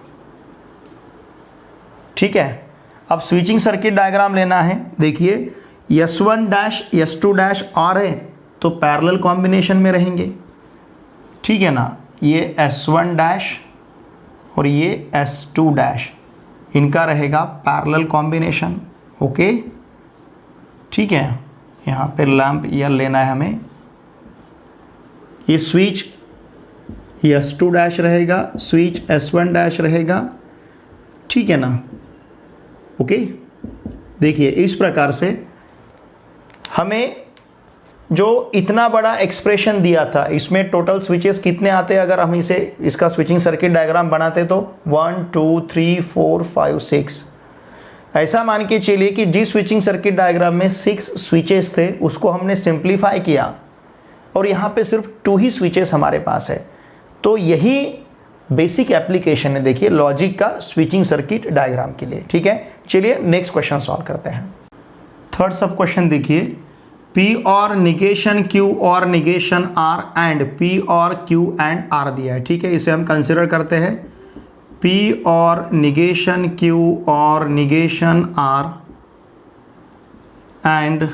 ठीक है, अब स्विचिंग सर्किट डायग्राम लेना है। देखिए S1 dash S2 dash are है तो पैरेलल कॉम्बिनेशन में रहेंगे। ठीक है ना, ये S1 डैश और ये S2 डैश, इनका रहेगा पैरेलल कॉम्बिनेशन। ओके, ठीक है, यहाँ पे लैंप ईयर लेना है हमें। ये स्विच S2 डैश रहेगा, स्विच S1 डैश रहेगा। ठीक है ना, ओके। देखिए इस प्रकार से हमें जो इतना बड़ा एक्सप्रेशन दिया था, इसमें टोटल स्विचेस कितने आते, अगर हम इसे इसका स्विचिंग सर्किट डायग्राम बनाते तो 1 2 3 4 5 6, ऐसा मान के चलिए कि जिस स्विचिंग सर्किट डायग्राम में 6 स्विचेस थे उसको हमने सिंप्लीफाई किया और यहाँ पे सिर्फ 2 ही स्विचेस हमारे पास है। तो यही बेसिक एप्लीकेशन है, देखिए लॉजिक का स्विचिंग सर्किट डायग्राम के लिए। ठीक है, चलिए नेक्स्ट क्वेश्चन सॉल्व करते हैं। थर्ड सब क्वेश्चन देखिए, P और निगेशन Q और निगेशन R एंड P और Q एंड R दिया है। ठीक है, इसे हम कंसिडर करते हैं P और निगेशन Q और निगेशन R एंड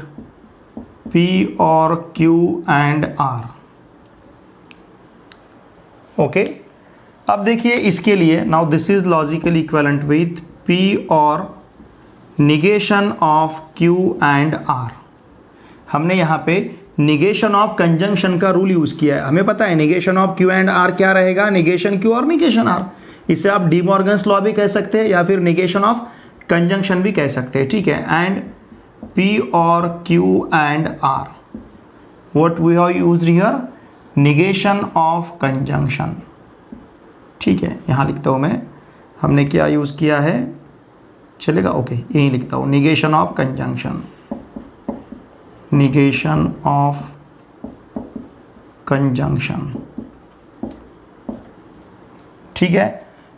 P और Q एंड R। ओके, अब देखिए इसके लिए, now this is logically equivalent with P और negation of Q and R। हमने यहाँ पे निगेशन ऑफ कंजंक्शन का रूल यूज किया है। हमें पता है negation of Q and R क्या रहेगा, निगेशन क्यू और निगेशन आर। इसे आप डी मॉर्गन्स लॉ भी कह सकते हैं या फिर निगेशन ऑफ कंजंक्शन भी कह सकते हैं, ठीक है। एंड पी और Q and R, what we have used here, negation of conjunction, ठीक है। यहां लिखता हूं मैं, हमने क्या यूज किया है, चलेगा, ओके, यही लिखता हूं, negation of conjunction, negation of conjunction, ठीक है।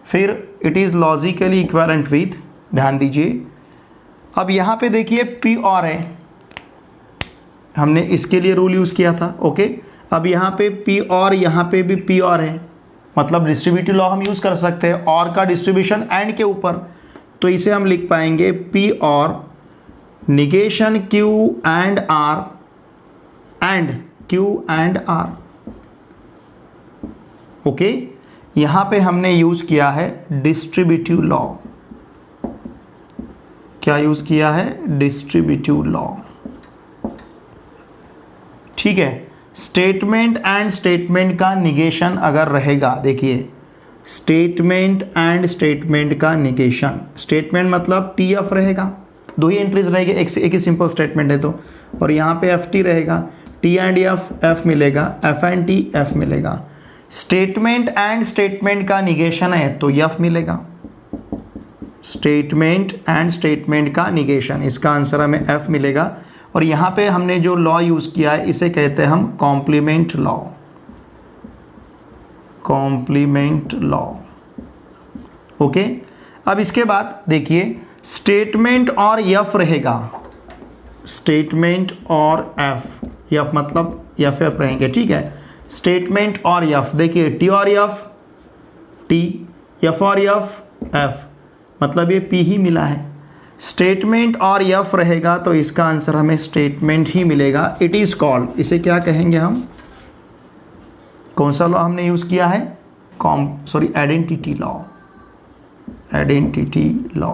फिर it is logically equivalent with, ध्यान दीजिए, अब यहां पे देखिए पी और है, हमने इसके लिए रूल यूज किया था, ओके। अब यहां पे पी और, यहां पे भी पी और है, मतलब डिस्ट्रीब्यूटिव लॉ हम यूज कर सकते हैं, और का डिस्ट्रीब्यूशन एंड के ऊपर, तो इसे हम लिख पाएंगे पी और negation Q and R and Q and R, okay. यहां पे हमने यूज किया है डिस्ट्रीब्यूटिव लॉ, क्या यूज किया है, डिस्ट्रीब्यूटिव लॉ, ठीक है। स्टेटमेंट एंड स्टेटमेंट का निगेशन अगर रहेगा, देखिए स्टेटमेंट एंड स्टेटमेंट का निगेशन, स्टेटमेंट मतलब टी एफ रहेगा, दो ही एंट्रीज रहेगी, एक ही सिंपल स्टेटमेंट है तो, और यहाँ पे एफ टी रहेगा, टी एंड एफ मिलेगा, एफ एंड टी एफ मिलेगा। स्टेटमेंट एंड स्टेटमेंट का निगेशन है तो एफ मिलेगा, स्टेटमेंट एंड स्टेटमेंट का निगेशन, इसका आंसर हमें एफ मिलेगा। और यहाँ पे हमने जो लॉ यूज किया है इसे कहते हैं हम complement law, complement law, okay. अब इसके बाद देखिए स्टेटमेंट और एफ रहेगा, स्टेटमेंट और एफ मतलब एफ रहेंगे, ठीक है। स्टेटमेंट और एफ, देखिए टी और एफ टी, एफ और एफ, मतलब ये पी ही मिला है। स्टेटमेंट और एफ रहेगा तो इसका आंसर हमें स्टेटमेंट ही मिलेगा। इट इज कॉल्ड, इसे क्या कहेंगे हम, कौन सा लॉ हमने यूज किया है, identity law, identity law,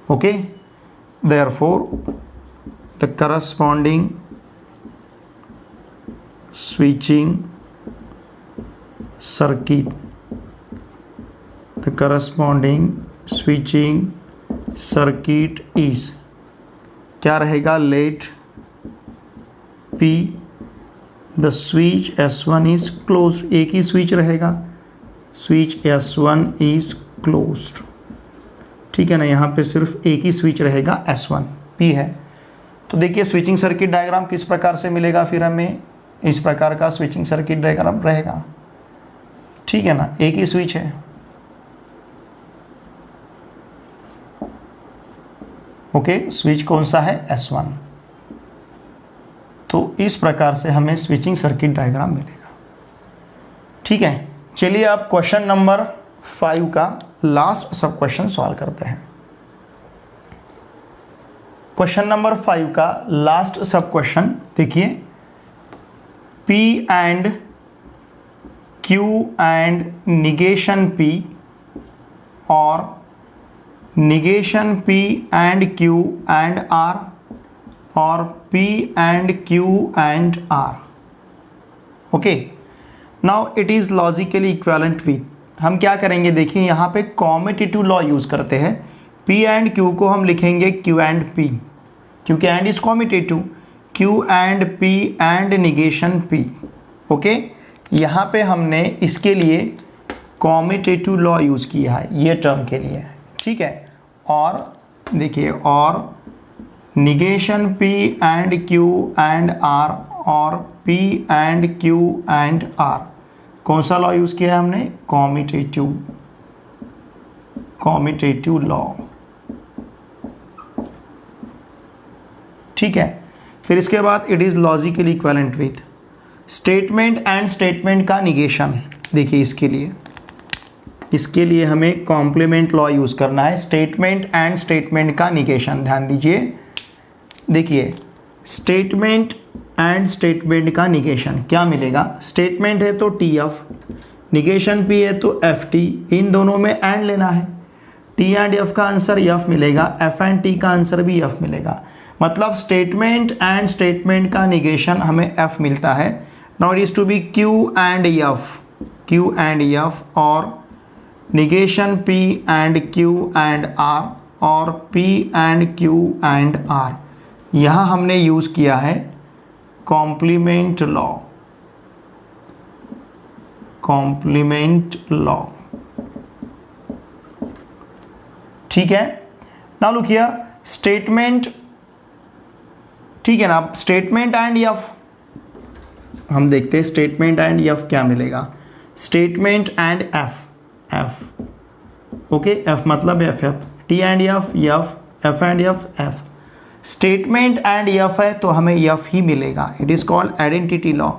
okay. Therefore the corresponding switching circuit, the corresponding switching circuit is, क्या रहेगा, let P the switch S1 is closed, एक ही स्विच रहेगा, स्विच S1 is closed, ठीक है ना। यहाँ पे सिर्फ एक ही स्विच रहेगा, S1 P है। तो देखिए स्विचिंग सर्किट डायग्राम किस प्रकार से मिलेगा, फिर हमें इस प्रकार का स्विचिंग सर्किट डायग्राम रहेगा, ठीक है ना, एक ही स्विच है, ओके। स्विच कौन सा है, S1, तो इस प्रकार से हमें स्विचिंग सर्किट डायग्राम मिलेगा, ठीक है। चलिए आप क्वेश्चन नंबर 5 का लास्ट सब क्वेश्चन सॉल्व करते हैं। क्वेश्चन नंबर 5 का लास्ट सब क्वेश्चन देखिए, P and Q and negation P और negation P and Q and R और P and Q and R, okay. Now it is logically equivalent with, हम क्या करेंगे, देखिए यहाँ पे कॉम्यूटेटिव लॉ यूज करते हैं। P and Q को हम लिखेंगे Q and P, क्योंकि and is commutative, Q and P and negation P, okay. यहाँ पे हमने इसके लिए कॉम्यूटेटिव लॉ यूज़ किया है ये टर्म के लिए, ठीक है। और देखिए, और negation P and Q and R और P and Q and R, कौन सा लॉ यूज़ किया है हमने, कॉम्यूटेटिव लॉ, ठीक है। फिर इसके बाद it is logically equivalent with statement and statement का निगेशन। देखिए इसके लिए हमें कॉम्प्लीमेंट लॉ यूज़ करना है, स्टेटमेंट एंड स्टेटमेंट का निगेशन। ध्यान दीजिए, देखिए स्टेटमेंट एंड स्टेटमेंट का निगेशन क्या मिलेगा, स्टेटमेंट है तो टी एफ, निगेशन पी है तो एफ टी, इन दोनों में एंड लेना है, टी एंड एफ का आंसर एफ मिलेगा, एफ एंड टी का आंसर भी एफ मिलेगा। मतलब स्टेटमेंट एंड स्टेटमेंट का निगेशन हमें एफ मिलता है। Now it is to be Q and F और negation P and Q and R और P and Q and R. यहाँ हमने यूज़ किया है कॉम्प्लीमेंट लॉ, ठीक है। नाउ लुक हियर, स्टेटमेंट, ठीक है ना। स्टेटमेंट एंड एफ हम देखते हैं, स्टेटमेंट एंड एफ क्या मिलेगा। Statement and F, okay, F मतलब F, T and F, F and F. Statement and F है तो हमें एफ ही मिलेगा। It is called identity law.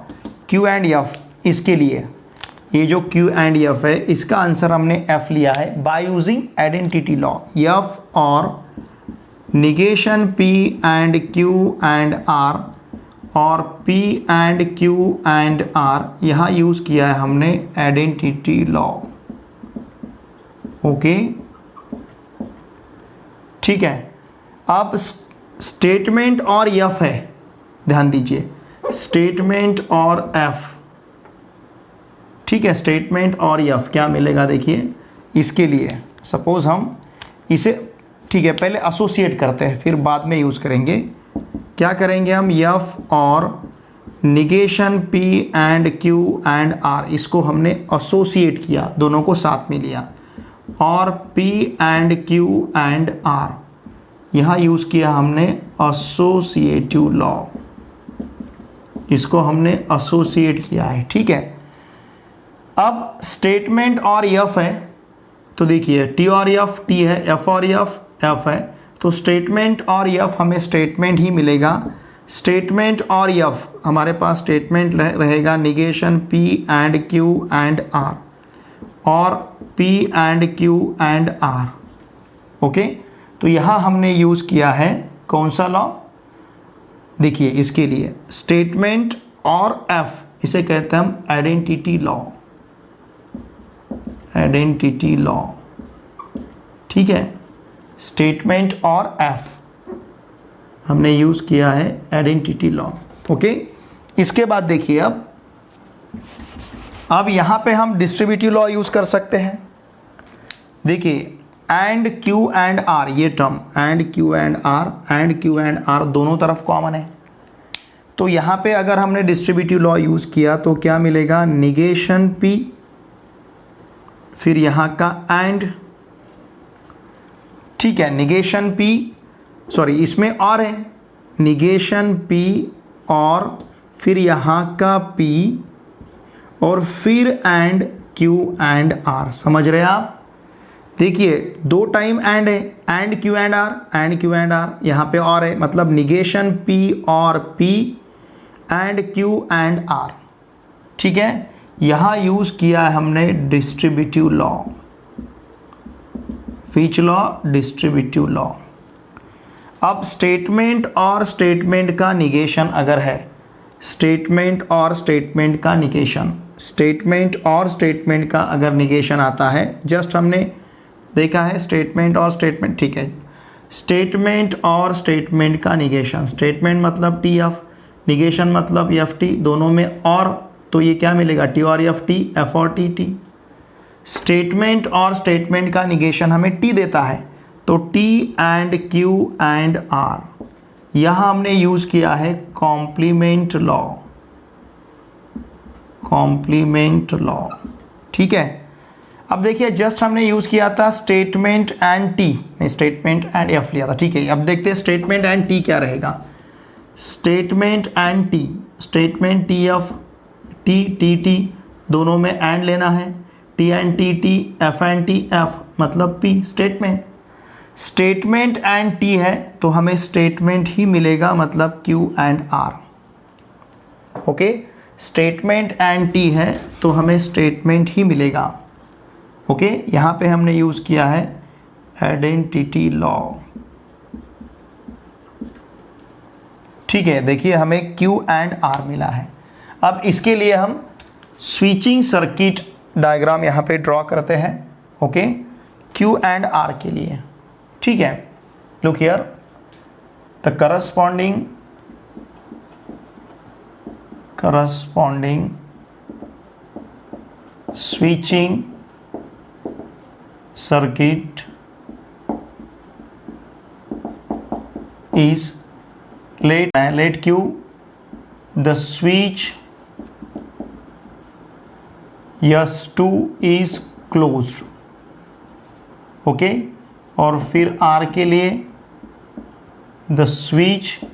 Q and F, इसके लिए ये जो क्यू एंड एफ है इसका आंसर हमने एफ लिया है by using identity law. F और negation P and Q and R और P and Q and R, यहाँ यूज किया है हमने आइडेंटिटी लॉ, ओके, ठीक है। अब स्टेटमेंट और एफ है, ध्यान दीजिए, स्टेटमेंट और एफ, ठीक है। स्टेटमेंट और एफ क्या मिलेगा, देखिए इसके लिए सपोज हम इसे, ठीक है, पहले एसोसिएट करते हैं फिर बाद में यूज़ करेंगे। क्या करेंगे हम, एफ और negation P and Q and R, इसको हमने एसोसिएट किया, दोनों को साथ में लिया, और P and Q and R, यहाँ यूज़ किया हमने एसोसिएटिव लॉ, इसको हमने एसोसिएट किया है, ठीक है। अब स्टेटमेंट और एफ है तो देखिए टी और एफ टी है, एफ और एफ है, तो स्टेटमेंट और एफ हमें स्टेटमेंट ही मिलेगा। स्टेटमेंट और एफ हमारे पास स्टेटमेंट रहेगा negation P and Q and R और P and Q and R, okay. तो यहाँ हमने यूज़ किया है कौन सा लॉ, देखिए इसके लिए स्टेटमेंट और एफ, इसे कहते हैं हम आइडेंटिटी लॉ, ठीक है। स्टेटमेंट और एफ हमने यूज़ किया है आइडेंटिटी लॉ, ओके। इसके बाद देखिए अब यहाँ पे हम डिस्ट्रीब्यूटिव लॉ यूज़ कर सकते हैं। देखिए एंड क्यू एंड आर, ये term and Q and R दोनों तरफ कॉमन है, तो यहाँ पे अगर हमने डिस्ट्रीब्यूटिव लॉ यूज़ किया तो क्या मिलेगा, निगेशन पी, फिर यहाँ का एंड, ठीक है, निगेशन पी, सॉरी इसमें और है, निगेशन पी और फिर यहाँ का पी और फिर एंड क्यू एंड आर, समझ रहे हैं आप। देखिए दो टाइम एंड है, एंड क्यू एंड आर, यहाँ पे और है, मतलब निगेशन पी और P and Q and R, ठीक है। यहाँ यूज़ किया है हमने distributive law, which law, distributive law. अब स्टेटमेंट और स्टेटमेंट का निगेशन अगर है, स्टेटमेंट और स्टेटमेंट का निगेशन, स्टेटमेंट और स्टेटमेंट का अगर निगेशन आता है, जस्ट हमने देखा है स्टेटमेंट और स्टेटमेंट, ठीक है। स्टेटमेंट और स्टेटमेंट का निगेशन, स्टेटमेंट मतलब टी एफ, निगेशन मतलब एफ टी, दोनों में और, तो ये क्या मिलेगा, टी और एफ टी, एफ और टी। स्टेटमेंट और स्टेटमेंट का निगेशन हमें टी देता है, तो T and Q and R, यहाँ हमने यूज़ किया है कॉम्प्लीमेंट लॉ, ठीक है। अब देखिए जस्ट हमने यूज़ किया था स्टेटमेंट एंड टी, नहीं स्टेटमेंट एंड एफ लिया था, ठीक है। अब देखते हैं स्टेटमेंट एंड टी क्या रहेगा। Statement and T, statement T F, T दोनों में एंड लेना है, T and T, F and T F, मतलब P, statement. Statement and T है तो हमें स्टेटमेंट ही मिलेगा, मतलब Q and R, okay. Statement and T है तो हमें स्टेटमेंट ही मिलेगा, ओके। यहाँ पे हमने यूज़ किया है आइडेंटिटी लॉ, ठीक है। देखिए हमें क्यू एंड आर मिला है। अब इसके लिए हम स्विचिंग सर्किट डायग्राम यहाँ पे ड्रॉ करते हैं, ओके, क्यू एंड आर के लिए, ठीक है। Look here, the corresponding switching circuit is let Q the switch S2 is closed, okay. और फिर R के लिए the switch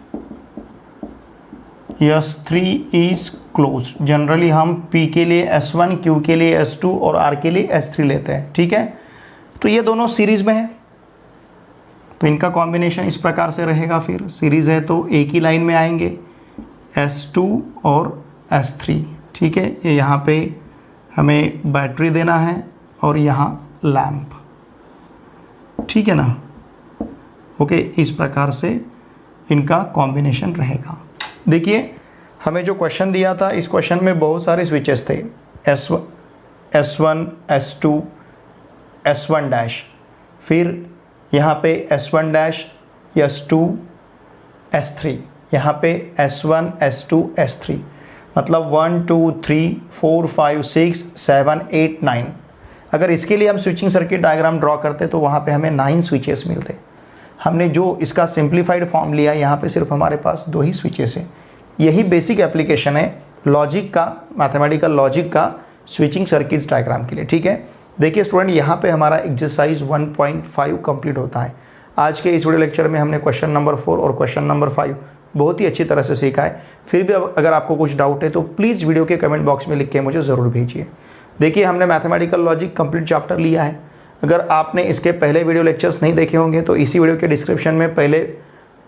S3 is closed। Generally हम P के लिए S1, Q के लिए S2 और R के लिए S3 लेते हैं, ठीक है। तो ये दोनों सीरीज में है, तो इनका कॉम्बिनेशन इस प्रकार से रहेगा। फिर सीरीज है तो एक ही लाइन में आएंगे S2 और S3, ठीक है। ये यहाँ पे हमें बैटरी देना है और यहाँ लैंप, ठीक है ना, ओके। इस प्रकार से इनका कॉम्बिनेशन रहेगा। देखिए हमें जो क्वेश्चन दिया था, इस क्वेश्चन में बहुत सारे स्विचेस थे, S1, S2, S1 डैश, फिर यहाँ पे S1 डैश, S2, S3, यहाँ पे S1, S2, S3, मतलब 1 2 3 4 5 6 7 8 9। अगर इसके लिए हम स्विचिंग सर्किट डायग्राम ड्रॉ करते तो वहाँ पे हमें 9 स्विचेस मिलते। हमने जो इसका सिंप्लीफाइड फॉर्म लिया, यहाँ पे सिर्फ हमारे पास 2 ही स्विचेस हैं। यही बेसिक एप्लीकेशन है लॉजिक का, मैथमेटिकल लॉजिक का स्विचिंग सर्किट्स डायग्राम के लिए, ठीक है। देखिए स्टूडेंट, यहाँ पे हमारा एक्सरसाइज 1.5 कंप्लीट होता है। आज के इस वीडियो लेक्चर में हमने क्वेश्चन नंबर 4 और क्वेश्चन नंबर 5 बहुत ही अच्छी तरह से सीखा है। फिर भी अगर आपको कुछ डाउट है तो प्लीज़ वीडियो के कमेंट बॉक्स में लिख के मुझे ज़रूर भेजिए। देखिए हमने मैथमेटिकल लॉजिक कंप्लीट चैप्टर लिया है। अगर आपने इसके पहले वीडियो लेक्चर्स नहीं देखे होंगे तो इसी वीडियो के डिस्क्रिप्शन में पहले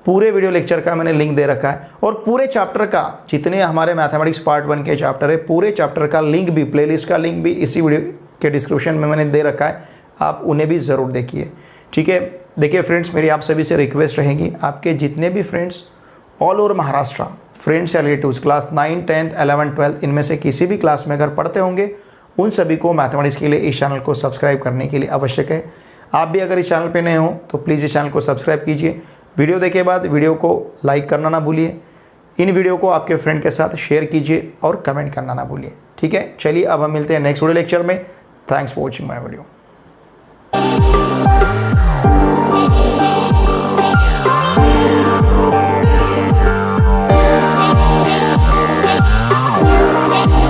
पूरे वीडियो लेक्चर का मैंने लिंक दे रखा है, और पूरे चैप्टर का, जितने हमारे मैथमेटिक्स पार्ट 1 के चैप्टर है, पूरे चैप्टर का लिंक भी, प्लेलिस्ट का लिंक भी इसी वीडियो के डिस्क्रिप्शन में मैंने दे रखा है। आप उन्हें भी ज़रूर देखिए, ठीक है। देखिए फ्रेंड्स, मेरी आप सभी से रिक्वेस्ट रहेगी, आपके जितने भी friends all over Maharashtra, friends या रिलेटिव्स क्लास 9, 10, 11, 12 इनमें से किसी भी क्लास में अगर पढ़ते होंगे, उन सभी को मैथमेटिक्स के लिए इस चैनल को सब्सक्राइब करने के लिए आवश्यक है। आप भी अगर इस चैनल पे नए हो तो प्लीज़ इस चैनल को सब्सक्राइब कीजिए। वीडियो देखे बाद वीडियो को लाइक करना ना भूलिए। इन वीडियो को आपके फ्रेंड के साथ शेयर कीजिए और कमेंट करना ना भूलिए, ठीक है। चलिए अब हम मिलते हैं नेक्स्ट वीडियो लेक्चर में। Thanks for watching my video.